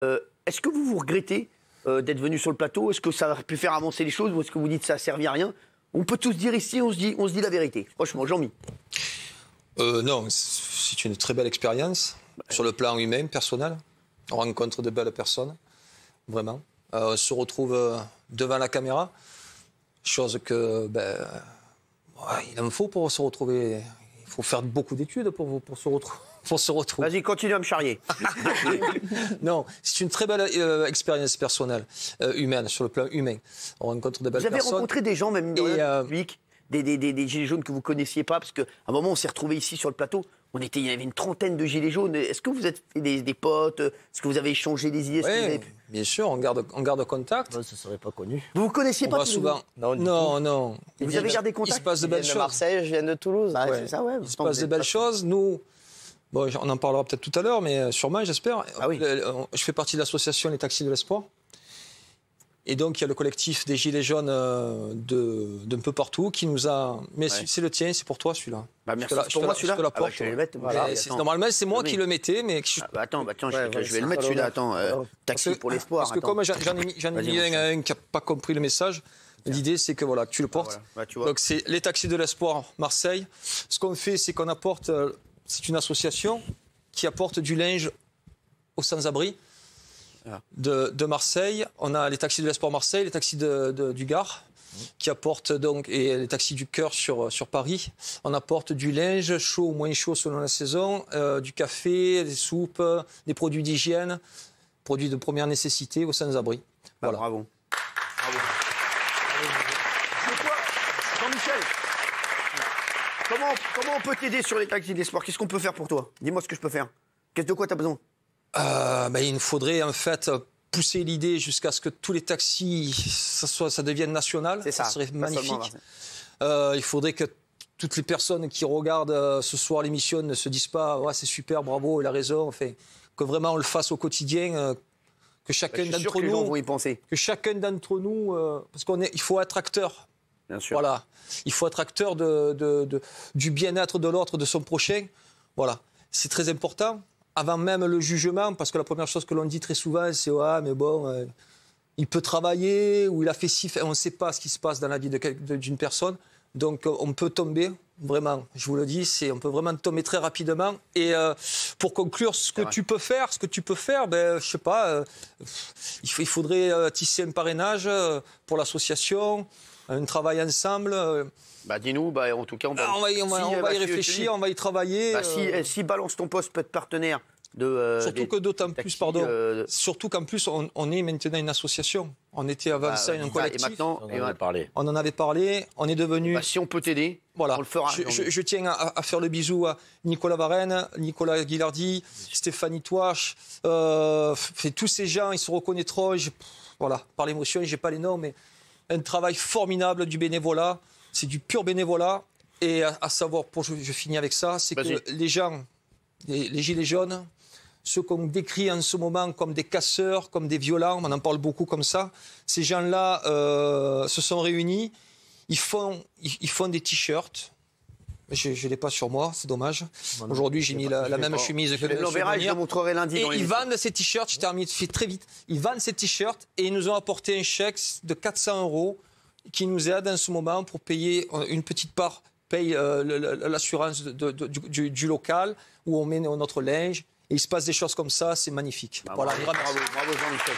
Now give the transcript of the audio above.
Est-ce que vous regrettez d'être venu sur le plateau? Est-ce que ça aurait pu faire avancer les choses ou est-ce que vous dites que ça a servi à rien? On peut tous dire ici, on se dit la vérité. Franchement, Jean-Mi. Non, c'est une très belle expérience sur le plan humain, personnel. On rencontre de belles personnes, vraiment. On se retrouve devant la caméra, chose que, il en faut pour se retrouver. Il faut faire beaucoup d'études pour se retrouver. Vas-y, continue à me charrier. Non, c'est une très belle expérience personnelle, humaine, sur le plan humain. On rencontre de belles personnes. Vous avez rencontré des gens, même dans le public, des gilets jaunes que vous ne connaissiez pas? Parce qu'à un moment, on s'est retrouvés ici sur le plateau. Il y avait une trentaine de gilets jaunes. Est-ce que vous êtes fait des potes? Est-ce que vous avez échangé des idées? Oui, bien sûr, on garde contact. Ça ne serait pas connu. Vous ne connaissiez pas souvent. Non. Vous avez gardé contact? Il se passe de belles choses. De Marseille, je viens de Toulouse. C'est ça, ouais. Il se passe de belles choses. Nous, on en parlera peut-être tout à l'heure, mais sûrement, j'espère. Ah oui. Je fais partie de l'association Les Taxis de l'Espoir. Et donc, il y a le collectif des Gilets jaunes d'un peu partout qui nous a... Mais c'est le tien, c'est pour toi, celui-là. Merci, c'est pour moi, celui-là. Je te l'apporte. Normalement, c'est moi qui le mettais, mais... Attends, je vais le mettre, celui-là. Attends, taxi pour l'espoir. Parce que comme j'en ai mis un qui n'a pas compris le message, l'idée, c'est que tu le portes. Donc, c'est Les Taxis de l'Espoir, Marseille. Ce qu'on fait, c'est qu'on apporte... C'est une association qui apporte du linge aux sans-abri de Marseille. On a les Taxis de l'Espoir Marseille, les Taxis du Gard, qui apportent donc, et les Taxis du Cœur sur Paris. On apporte du linge, chaud ou moins chaud selon la saison, du café, des soupes, des produits d'hygiène, produits de première nécessité aux sans-abri. Voilà. Bravo. Jean-Michel, comment on peut t'aider sur les Taxis de l'Espoir? Qu'est-ce qu'on peut faire pour toi? Dis-moi ce que je peux faire. De quoi tu as besoin? Il nous faudrait en fait pousser l'idée jusqu'à ce que tous les taxis, ça devienne national. Ça serait magnifique. Il faudrait que toutes les personnes qui regardent ce soir l'émission ne se disent pas c'est super, bravo, il a raison. Enfin, que vraiment on le fasse au quotidien. Que chacun d'entre nous, vont y penser. Que chacun d'entre nous, parce il faut être acteur. Bien sûr. Voilà, il faut être acteur du bien-être de l'autre, de son prochain. Voilà, c'est très important. Avant même le jugement, parce que la première chose que l'on dit très souvent, c'est mais bon, il peut travailler ou il a fait ci. On ne sait pas ce qui se passe dans la vie d'une personne. Donc on peut tomber, vraiment, je vous le dis, on peut vraiment tomber très rapidement. Et pour conclure, ce que tu peux faire, je sais pas, il faudrait tisser un parrainage pour l'association, un travail ensemble. Dis-nous, en tout cas, on va y réfléchir, on va y travailler. Si Balance ton poste peut être partenaire surtout qu'en plus, on est maintenant une association. On était avant ça un collectif. Et maintenant, on en avait parlé, on est devenu... si on peut t'aider, voilà. on le fera. Je tiens à faire le bisou à Nicolas Varenne, Nicolas Guilardi, Stéphanie Touache, tous ces gens, ils se reconnaîtront. Par l'émotion, je n'ai pas les noms, mais un travail formidable du bénévolat. C'est du pur bénévolat. Et à savoir, je finis avec ça, c'est que les gens, les gilets jaunes, ceux qu'on décrit en ce moment comme des casseurs, comme des violents, on en parle beaucoup comme ça, ces gens-là se sont réunis, ils font des t-shirts. Je ne l'ai pas sur moi, c'est dommage. Aujourd'hui, j'ai mis la même chemise que le je la montrerai lundi. Et ils vendent ces t-shirts, je termine très vite, ils vendent ces t-shirts et ils nous ont apporté un chèque de 400 € qui nous aide en ce moment pour payer une petite part, paye l'assurance du local où on met notre linge. Et il se passe des choses comme ça, c'est magnifique. Bravo Jean-Michel.